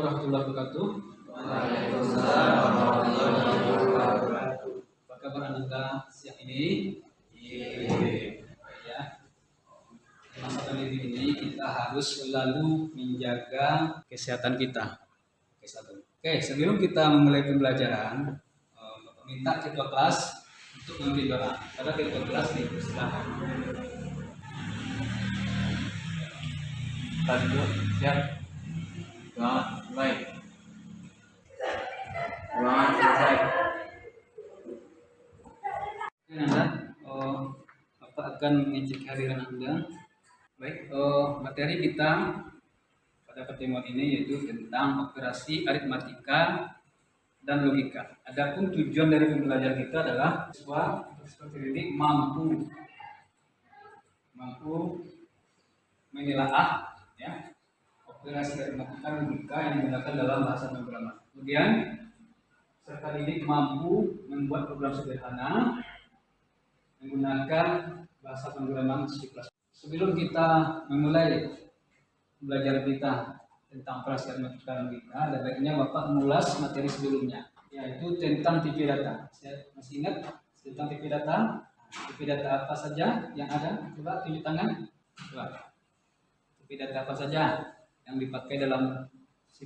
warahmatullahi wabarakatuh. Waalaikumsalam warahmatullahi wabarakatuh. Apa kabar Anda siang ini? Ya. Masa pandemi ini kita harus selalu menjaga kesehatan kita. Oke, sebelum kita memulai pembelajaran, Bapak minta ketua kelas untuk memimpin doa. Karena ketua kelas dipersilakan. Lanjut, siap. Doa mulai. Doa selesai. Oke, Anda, Bapak akan mengecek kehadiran Anda. Baik, materi kita pada pertemuan ini yaitu tentang operasi aritmatika dan logika. Adapun tujuan dari pembelajaran kita adalah siswa seperti ini mampu menelaah ya operasi aritmatika dan logika yang digunakan dalam bahasa pemrograman. Kemudian serta didik mampu membuat program sederhana menggunakan bahasa pemrograman C++. Sebelum kita memulai belajar kita tentang operasi aritmatika dan logika, ada baiknya Bapak mengulas materi sebelumnya, yaitu tentang TV data. Saya masih ingat tentang TV data? TV data apa saja yang ada? Coba tunjuk tangan. Coba. TV data apa saja yang dipakai dalam C++?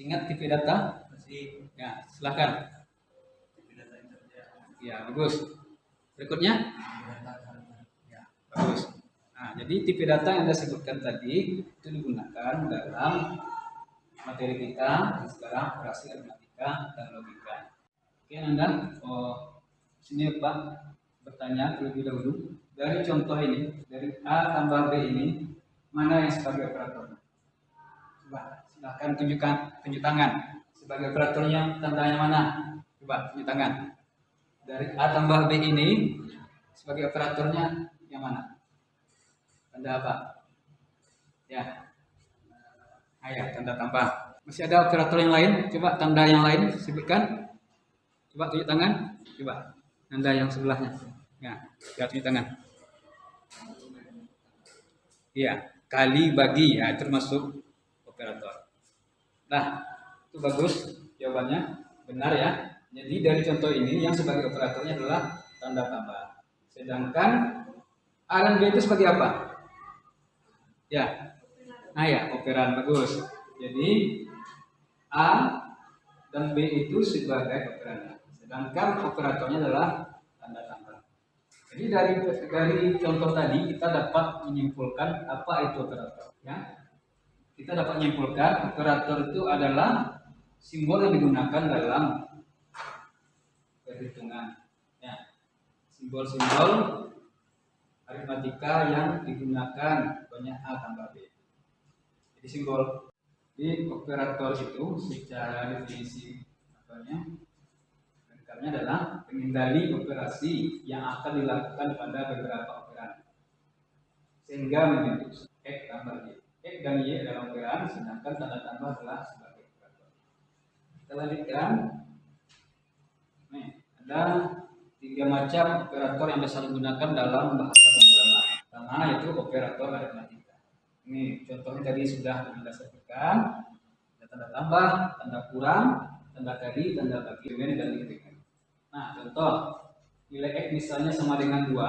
Ingat TV data? Masih. Ya, silakan. TV data internet. Ya, bagus. Berikutnya? Ya, bagus. Nah, jadi TV data yang Anda sebutkan tadi itu digunakan dalam materi kita sekarang operasi aritmatika dan logika. Oke, Anda, sini Pak bertanya terlebih dahulu dari contoh ini, dari A tambah B ini, mana yang sebagai operator? Coba silahkan tunjuk tangan. Sebagai operatornya tandanya mana? Coba tunjuk tangan. Dari A tambah B ini sebagai operatornya yang mana? Tanda apa? Ya. Ayah, tanda tambah. Masih ada operator yang lain? Coba tanda yang lain sebutkan. Coba tunjuk tangan. Coba tanda yang sebelahnya. Ya, tunjuk tangan. Iya, kali bagi ya termasuk operator. Nah, itu bagus jawabannya. Benar ya. Jadi dari contoh ini yang sebagai operatornya adalah tanda tambah. Sedangkan A dan B itu sebagai apa? Ya, nah ya, operan bagus. Jadi A dan B itu sebagai operan. Sedangkan operatornya adalah tanda tambah. Jadi dari contoh tadi kita dapat menyimpulkan apa itu operator. Ya, kita dapat menyimpulkan operator itu adalah simbol yang digunakan dalam perhitungan. Ya, simbol-simbol aritmatika yang digunakan banyak A tambah B. Jadi simbol di operator itu secara definisi lengkapnya adalah pengendali operasi yang akan dilakukan pada beberapa operan sehingga membentuk X tambah Y. X dan Y adalah operan, sedangkan tanda tambah adalah sebagai operator. Kita lanjutkan. Nih, ada 3 macam operator yang bisa digunakan dalam bahasa pemrograman. Pertama yaitu operator aritmatika. Ini contohnya tadi sudah Anda sebutkan. Ada tanda tambah, tanda kurang, tanda kali, tanda bagi, dan dikalikan. Nah, contoh nilai X misalnya sama dengan 2,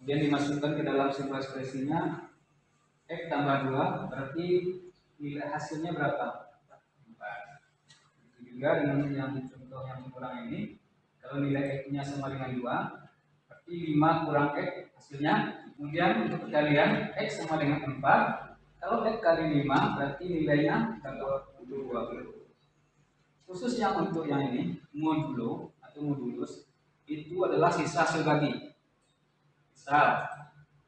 kemudian dimasukkan ke dalam simbol ekspresinya X tambah 2, berarti nilai hasilnya berapa? 4. Itu juga dengan yang contoh yang kurang ini. Kalau nilai X-nya sama dengan 2, berarti 5 kurang X hasilnya. Kemudian untuk perkalian X sama dengan 4. Kalau X kali 5, berarti nilainya 20. Khususnya untuk yang ini, modulo atau modulus, itu adalah sisa hasil bagi. Misal,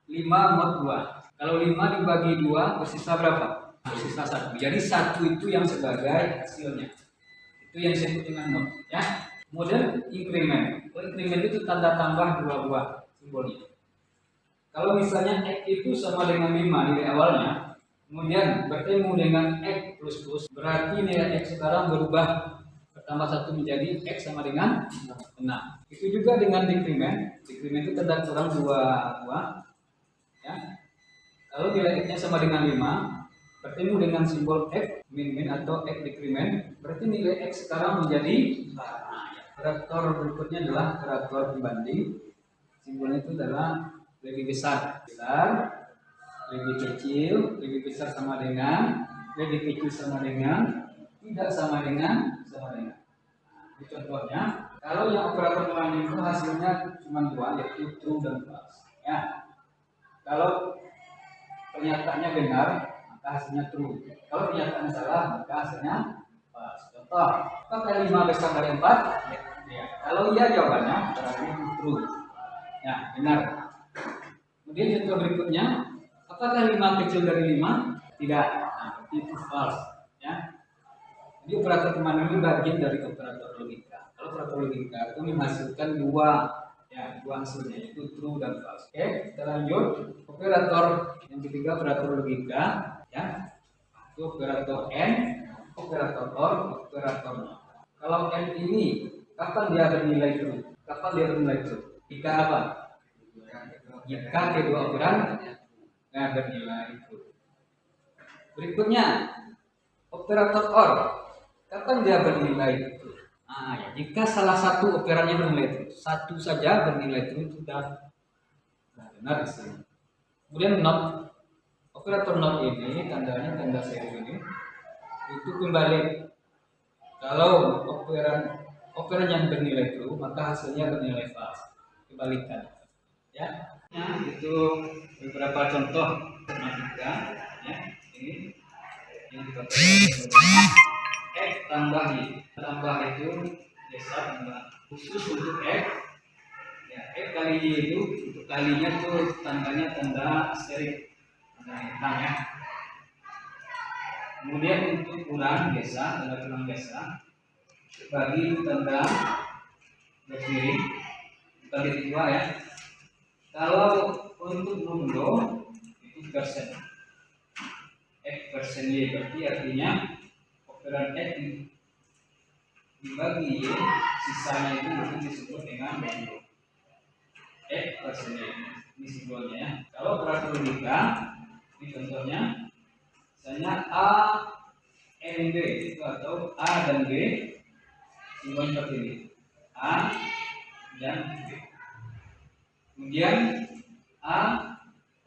5 mod 2. Kalau 5 dibagi 2, bersisa berapa? Bersisa 1. Jadi 1 itu yang sebagai hasilnya. Itu yang disebut dengan mod. Ya. Model increment. Increment itu tanda tambah 2 buah simbolnya. Kalau misalnya X itu sama dengan 5 nilai awalnya, kemudian bertemu dengan X plus, berarti nilai X sekarang berubah bertambah 1 menjadi X sama dengan 6. Itu juga dengan decrement. Decrement itu tanda kurang 2 buah. Ya. Kalau nilai X-nya sama dengan 5, bertemu dengan simbol X min atau X dekrimen, berarti nilai X sekarang menjadi operator berikutnya adalah operator pembanding. Simbolnya itu adalah lebih besar, lebih kecil, lebih besar sama dengan, lebih kecil sama dengan, tidak sama dengan, sama dengan. Ini contohnya, kalau yang operator pembanding itu hasilnya cuma dua, yaitu true dan false. Ya, kalau pernyataannya benar, maka hasilnya true. Kalau pernyataannya salah, maka hasilnya false. Contoh, apakah 5 besar dari 4? Ya. Kalau iya jawabannya berarti itu true. Ya, benar. Kemudian contoh berikutnya, apakah 5 kecil dari 5? Tidak. Nah, itu false. Ya. Jadi operator pembanding itu bagian dari operator logika. Kalau operator logika itu menghasilkan dua hasilnya, yaitu true dan false. Oke, kita lanjut. Operator yang ketiga operator logika, ya. Itu operator n, operator or, operator not. Kalau n ini kapan dia bernilai true? Kapan dia bernilai true? Jika apa? Jika kedua operan bernilai true. Berikutnya operator or, kapan dia bernilai true? Ya, jika salah satu operannya bernilai true, satu saja bernilai true itu sudah benar di sini. Kemudian not, operator not ini tandanya tanda seri ini itu kembali. Kalau operan yang bernilai true, maka hasilnya bernilai false. Kebalikan. Ya, itu beberapa contoh matematika. Ya, ini kita X tambah Y. Tambah itu biasa tambah khusus untuk X. Ya, X kali Y itu untuk kalinya tuh tandanya tanda asterisk, tanda hitam ya. Kemudian untuk kurang biasa, tanda kurang biasa bagi tanda garis miring kali 2 ya. Kalau untuk mundo itu persen. X persen Y berarti artinya operan X dibagi Y, sisanya itu mungkin disebut dengan mundo. X persen Y ini simbolnya ya. Kalau operator logika ini contohnya misalnya A N B itu atau A dan B simbol seperti ini, A dan B. Kemudian A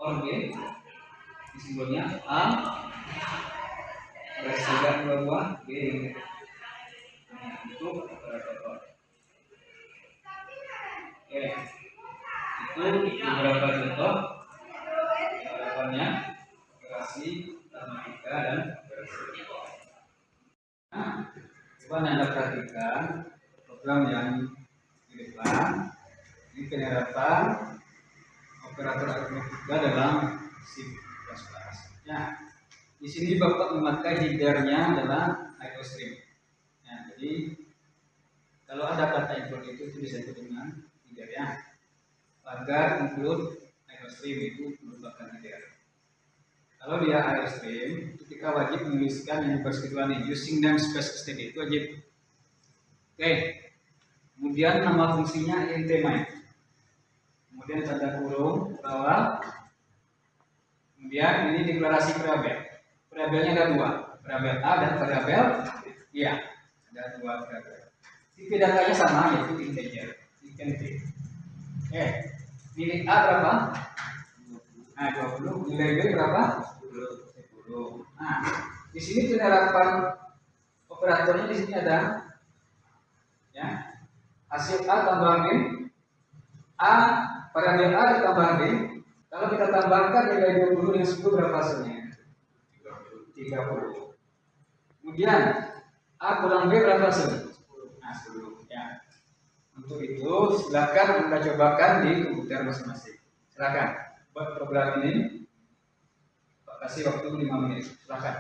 or B simbolnya A garis tiga dua buah B. Itu operator. Oke, itu beberapa contoh harapannya operasi matematika dan operasi. Coba Anda perhatikan program yang di depan. Ini penerapan operator aritmetika dalam C++. Nah, di sini Bapak memakai header-nya adalah IOStream. Nah, jadi kalau ada kata include itu disebut dengan header ya. Agar include IOStream itu merupakan header. Kalau dia IOStream, kita wajib menuliskan yang persekutuan ini using namespace std itu wajib. Oke. Kemudian nama fungsinya int main. Kemudian tanda kurung bawah. Kemudian ini deklarasi variabel. Variabelnya ada dua, variabel A dan variabel Y. Ada dua variabel. Tipe datanya sama yaitu integer. Oke. Nilai A berapa? Nah, 20. Nilai B berapa? 10. Nah, di sini penerapan operatornya di sini ada ya. Hasil A tambah B. A variabel A ditambah B. Kalau kita tambahkan nilai 20 dengan 10 berapa hasilnya? 30. Kemudian A kurang B berapa hasilnya? Nah, 10 ya. Untuk itu silakan Anda cobakan di komputer masing-masing. Silakan buat program ini. Pak kasih waktu 5 menit. Silakan.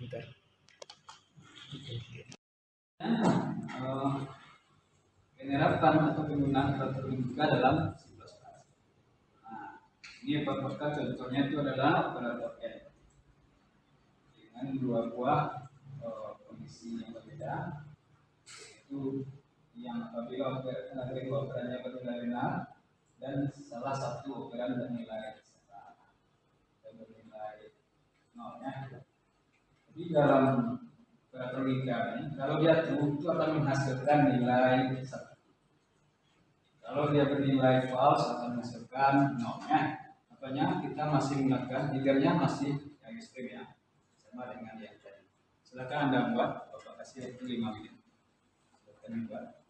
Bentar. Penerapan atau penggunaan operator logika dalam C++. Nah, ini apakah contohnya itu adalah operator N dengan dua buah kondisi yang berbeda, yaitu yang apabila operannya bernilai benar dan salah satu operan bernilai salah dan bernilai nol ya. Jadi dalam operator logika ini, kalau dia true itu akan menghasilkan nilai 1. Kalau dia bernilai false akan menghasilkan nol ya. Makanya kita masih menggunakan triggernya masih yang ekstrim ya, sama dengan yang tadi. Silakan Anda buat, Bapak kasih waktu 5 menit. Silakan buat.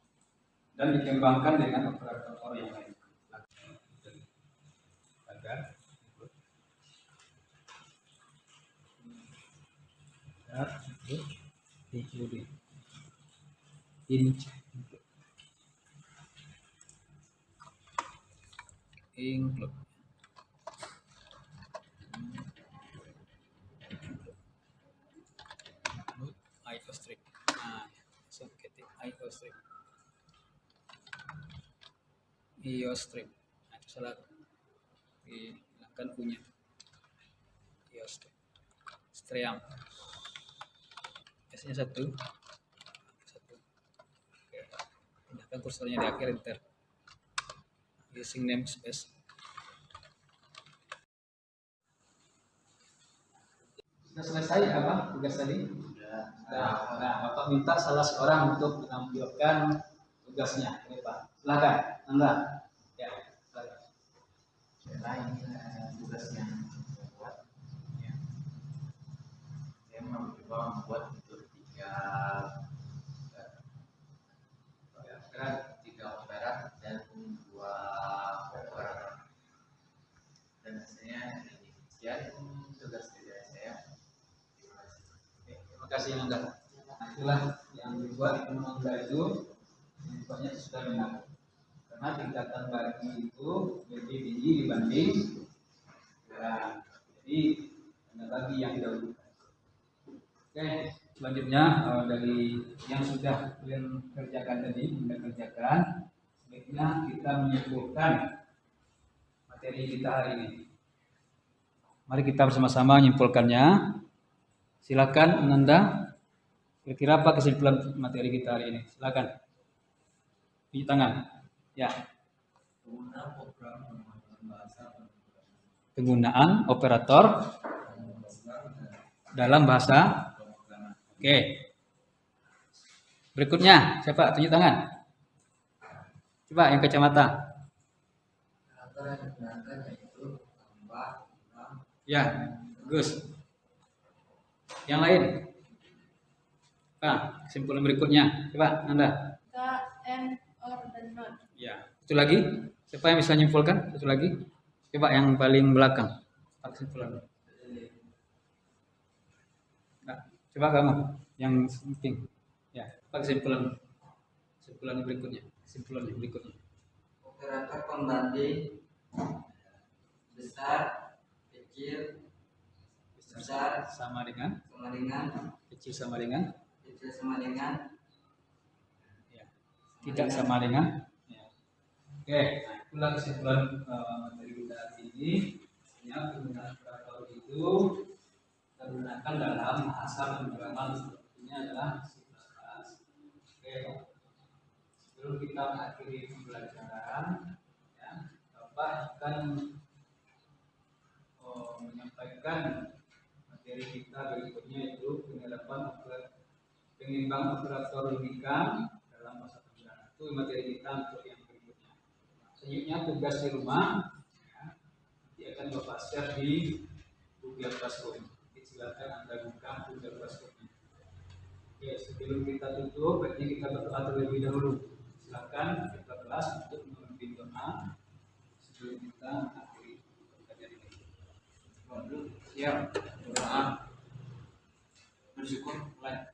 Dan dikembangkan dengan operator yang lain. Agar include IOStrip. So ketik IOStrip. IOStrip. Nah, itu salah. Dihilangkan punya. IOStrip. Stream. S-nya 1. Oke. Pindahkan kursornya di akhir, enter. Using namespace. Sudah selesai apa tugas tadi? Nah, Bapak minta salah seorang untuk menampilkan tugasnya. Ini Pak. Silakan, Anda. Ya, silakan. Tugasnya buat ya. Saya mau coba membuat untuk tiga operat dan 2 operator. Dan hasilnya ini. Sekian tugas kerja saya. Terima kasih Anda. Nah, itulah yang dibuat di Anda itu infonya sudah benar. Karena tingkatan bagi itu lebih tinggi dibanding ya, jadi ada lagi yang didahulukan. Oke, selanjutnya dari yang sudah kalian kerjakan tadi, Anda kerjakan, sebaiknya kita menyimpulkan materi kita hari ini. Mari kita bersama-sama menyimpulkannya. Silakan Anda. Kira-kira apa kesimpulan materi kita hari ini? Silakan. Di tangan. Ya. Penggunaan operator dalam bahasa. Oke. Berikutnya, siapa? Tunjuk tangan. Coba yang kacamata. Ya, bagus. Yang lain. Nah, kesimpulan berikutnya. Coba Anda. And or the not. Ya, itu lagi. Siapa yang bisa menyimpulkan? Itu lagi. Coba yang paling belakang. Kesimpulan. Nah, coba kamu yang penting. Ya, apa kesimpulan? Kesimpulan berikutnya. Kesimpulan berikutnya. Operator pembanding besar, kecil, besar Sama dengan kecil sama dengan ya, tidak sama dengan ya. Oke, nah itulah kesimpulan materi kita hari ini. Ya, penggunaan operator itu digunakan dalam bahasa pemrograman sepertinya adalah C++. Oke, sebelum kita mengakhiri pembelajaran, ya, Bapak akan menyampaikan materi kita berikutnya, itu pengimbang operator logika dalam bahasa pemrograman. Itu materi kita untuk yang berikutnya. Selanjutnya tugas di rumah ya, nanti akan Bapak share di Google Classroom. Silakan Anda buka Google Classroom. Oke, sebelum kita tutup, baiknya kita berdoa terlebih dahulu. Silakan kita kelas untuk memimpin doa sebelum kita mengakhiri kajian ini. Siap, doa bersyukur mulai.